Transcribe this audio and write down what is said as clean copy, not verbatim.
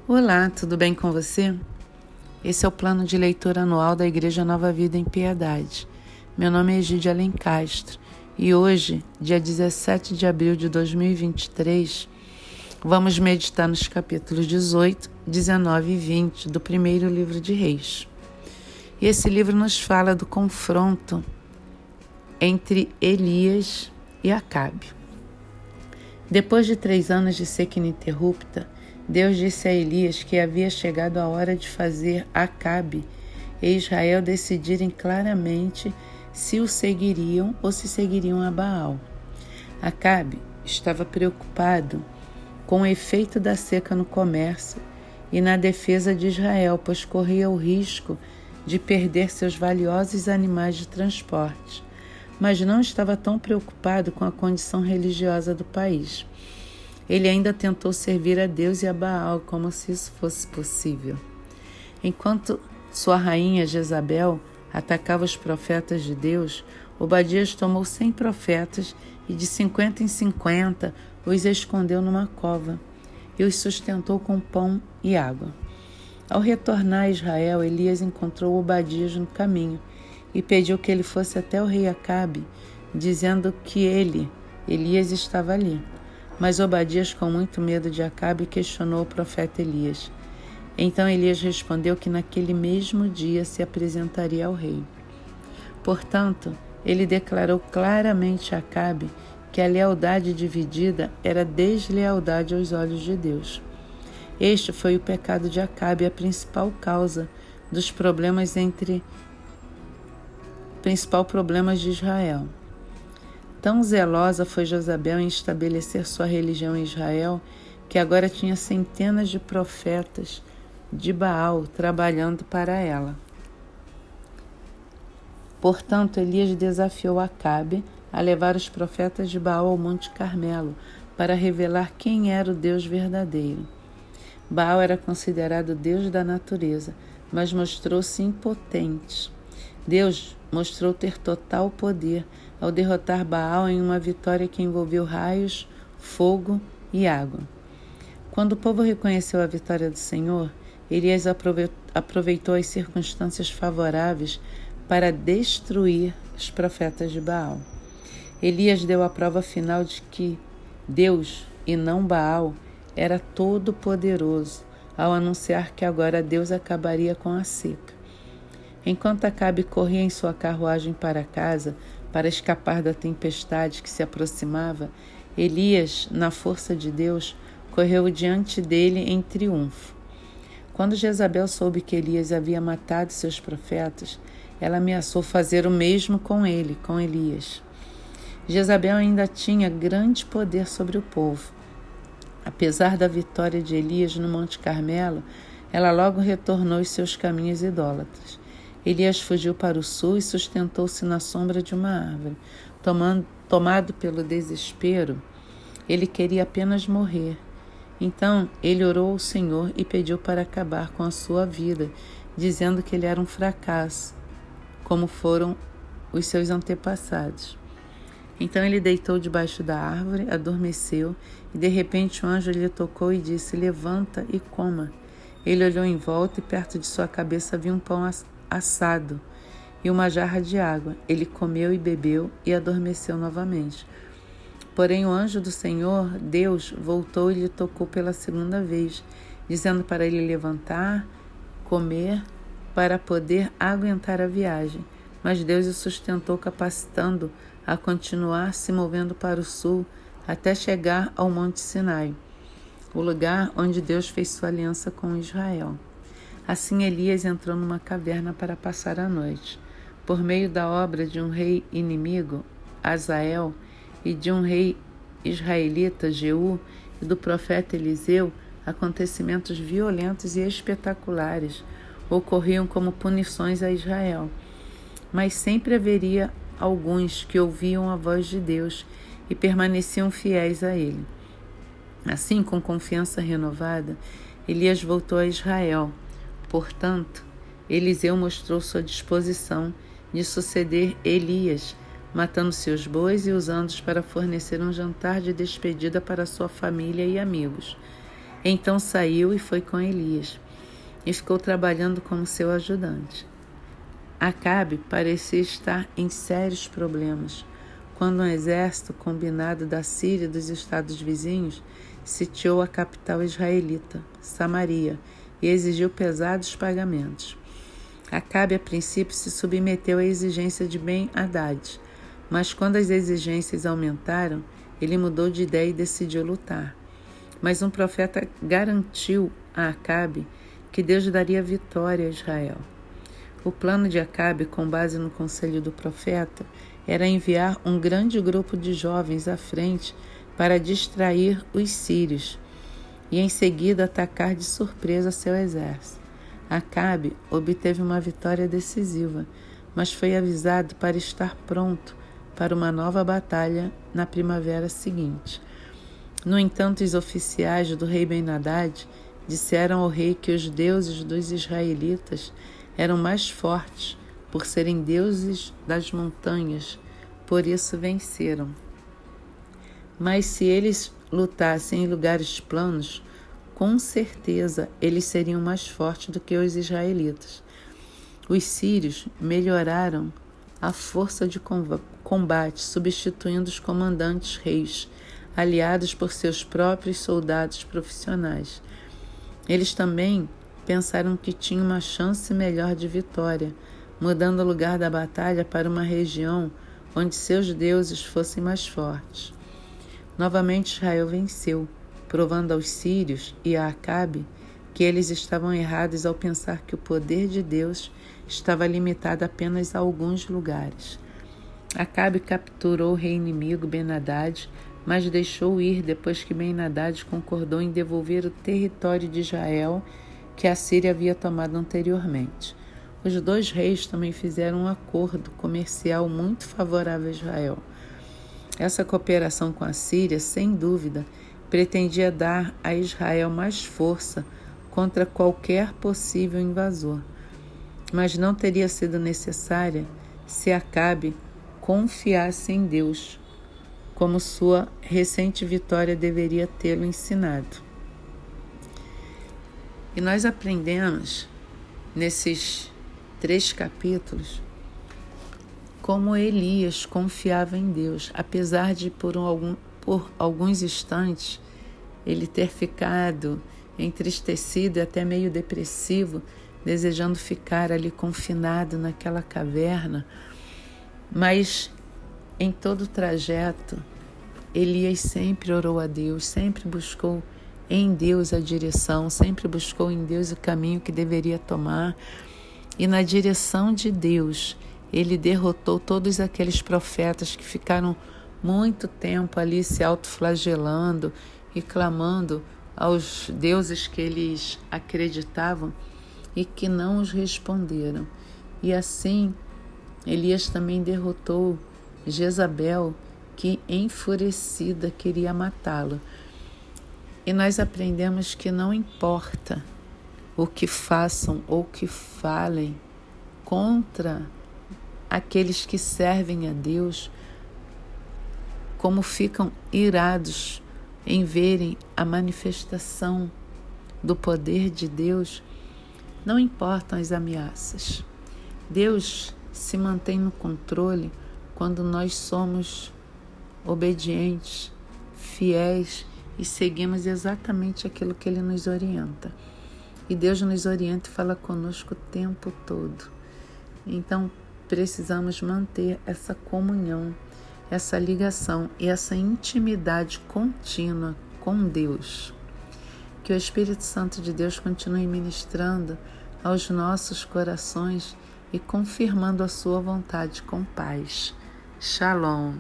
Olá, tudo bem com você? Esse é o plano de leitura anual da Igreja Nova Vida em Piedade. Meu nome é Egídia Alencastre e hoje, dia 17 de abril de 2023, vamos meditar nos capítulos 18, 19 e 20 do primeiro livro de Reis. E esse livro nos fala do confronto entre Elias e Acabe. Depois de 3 anos de seca ininterrupta, Deus disse a Elias que havia chegado a hora de fazer Acabe e Israel decidirem claramente se o seguiriam ou se seguiriam a Baal. Acabe estava preocupado com o efeito da seca no comércio e na defesa de Israel, pois corria o risco de perder seus valiosos animais de transporte, mas não estava tão preocupado com a condição religiosa do país. Ele ainda tentou servir a Deus e a Baal como se isso fosse possível. Enquanto sua rainha Jezabel atacava os profetas de Deus, Obadias tomou 100 profetas e de 50 em 50 os escondeu numa cova e os sustentou com pão e água. Ao retornar a Israel, Elias encontrou Obadias no caminho e pediu que ele fosse até o rei Acabe, dizendo que Elias, estava ali. Mas Obadias, com muito medo de Acabe, questionou o profeta Elias. Então Elias respondeu que naquele mesmo dia se apresentaria ao rei. Portanto, ele declarou claramente a Acabe que a lealdade dividida era deslealdade aos olhos de Deus. Este foi o pecado de Acabe, a principal causa dos problemas de Israel. Tão zelosa foi Jezabel em estabelecer sua religião em Israel que agora tinha centenas de profetas de Baal trabalhando para ela. Portanto, Elias desafiou Acabe a levar os profetas de Baal ao Monte Carmelo para revelar quem era o Deus verdadeiro. Baal era considerado Deus da natureza, mas mostrou-se impotente. Deus mostrou ter total poder ao derrotar Baal em uma vitória que envolveu raios, fogo e água. Quando o povo reconheceu a vitória do Senhor, Elias aproveitou as circunstâncias favoráveis para destruir os profetas de Baal. Elias deu a prova final de que Deus, e não Baal, era todo-poderoso, ao anunciar que agora Deus acabaria com a seca. Enquanto Acabe corria em sua carruagem para casa, para escapar da tempestade que se aproximava, Elias, na força de Deus, correu diante dele em triunfo. Quando Jezabel soube que Elias havia matado seus profetas, ela ameaçou fazer o mesmo com Elias. Jezabel ainda tinha grande poder sobre o povo. Apesar da vitória de Elias no Monte Carmelo, ela logo retornou aos seus caminhos idólatras. Elias fugiu para o sul e sustentou-se na sombra de uma árvore. Tomado pelo desespero, ele queria apenas morrer. Então ele orou ao Senhor e pediu para acabar com a sua vida, dizendo que ele era um fracasso, como foram os seus antepassados. Então ele deitou debaixo da árvore, adormeceu, e de repente um anjo lhe tocou e disse: "Levanta e coma." Ele olhou em volta e perto de sua cabeça havia um pão assado e uma jarra de água. Ele comeu e bebeu e adormeceu novamente. Porém o anjo do Senhor, Deus, voltou e lhe tocou pela segunda vez, dizendo para ele levantar, comer, para poder aguentar a viagem. Mas Deus o sustentou, capacitando a continuar se movendo para o sul até chegar ao Monte Sinai, o lugar onde Deus fez sua aliança com Israel. Assim Elias entrou numa caverna para passar a noite. Por meio da obra de um rei inimigo, Azael, e de um rei israelita, Jeú, e do profeta Eliseu, acontecimentos violentos e espetaculares ocorriam como punições a Israel. Mas sempre haveria alguns que ouviam a voz de Deus e permaneciam fiéis a ele. Assim, com confiança renovada, Elias voltou a Israel. Portanto, Eliseu mostrou sua disposição de suceder Elias, matando seus bois e usando-os para fornecer um jantar de despedida para sua família e amigos. Então saiu e foi com Elias, e ficou trabalhando como seu ajudante. Acabe parecia estar em sérios problemas, quando um exército combinado da Síria e dos estados vizinhos sitiou a capital israelita, Samaria, e exigiu pesados pagamentos. Acabe, a princípio, se submeteu à exigência de Ben-Hadad, mas quando as exigências aumentaram, ele mudou de ideia e decidiu lutar. Mas um profeta garantiu a Acabe que Deus daria vitória a Israel. O plano de Acabe, com base no conselho do profeta, era enviar um grande grupo de jovens à frente para distrair os sírios e em seguida atacar de surpresa seu exército. Acabe obteve uma vitória decisiva, mas foi avisado para estar pronto para uma nova batalha na primavera seguinte. No entanto, os oficiais do rei Ben-Hadad disseram ao rei que os deuses dos israelitas eram mais fortes por serem deuses das montanhas, por isso venceram. Mas se eles lutassem em lugares planos, com certeza eles seriam mais fortes do que os israelitas. Os sírios melhoraram a força de combate, substituindo os comandantes reis, aliados por seus próprios soldados profissionais. Eles também pensaram que tinham uma chance melhor de vitória, mudando o lugar da batalha para uma região onde seus deuses fossem mais fortes. Novamente Israel venceu, provando aos sírios e a Acabe que eles estavam errados ao pensar que o poder de Deus estava limitado apenas a alguns lugares. Acabe capturou o rei inimigo Ben-Hadad, mas deixou ir depois que Ben-Hadad concordou em devolver o território de Israel que a Síria havia tomado anteriormente. Os dois reis também fizeram um acordo comercial muito favorável a Israel. Essa cooperação com a Síria, sem dúvida, pretendia dar a Israel mais força contra qualquer possível invasor, mas não teria sido necessária se Acabe confiasse em Deus, como sua recente vitória deveria tê-lo ensinado. E nós aprendemos nesses 3 capítulos como Elias confiava em Deus, apesar de por alguns instantes ele ter ficado entristecido e até meio depressivo, desejando ficar ali confinado naquela caverna. Mas em todo o trajeto, Elias sempre orou a Deus, sempre buscou em Deus a direção, sempre buscou em Deus o caminho que deveria tomar. E na direção de Deus, ele derrotou todos aqueles profetas que ficaram muito tempo ali se autoflagelando e clamando aos deuses que eles acreditavam e que não os responderam. E assim, Elias também derrotou Jezabel, que enfurecida queria matá-lo. E nós aprendemos que não importa o que façam ou que falem contra aqueles que servem a Deus, como ficam irados em verem a manifestação do poder de Deus, não importam as ameaças. Deus se mantém no controle quando nós somos obedientes, fiéis e seguimos exatamente aquilo que Ele nos orienta. E Deus nos orienta e fala conosco o tempo todo. Então, precisamos manter essa comunhão, essa ligação e essa intimidade contínua com Deus. Que o Espírito Santo de Deus continue ministrando aos nossos corações e confirmando a sua vontade com paz. Shalom.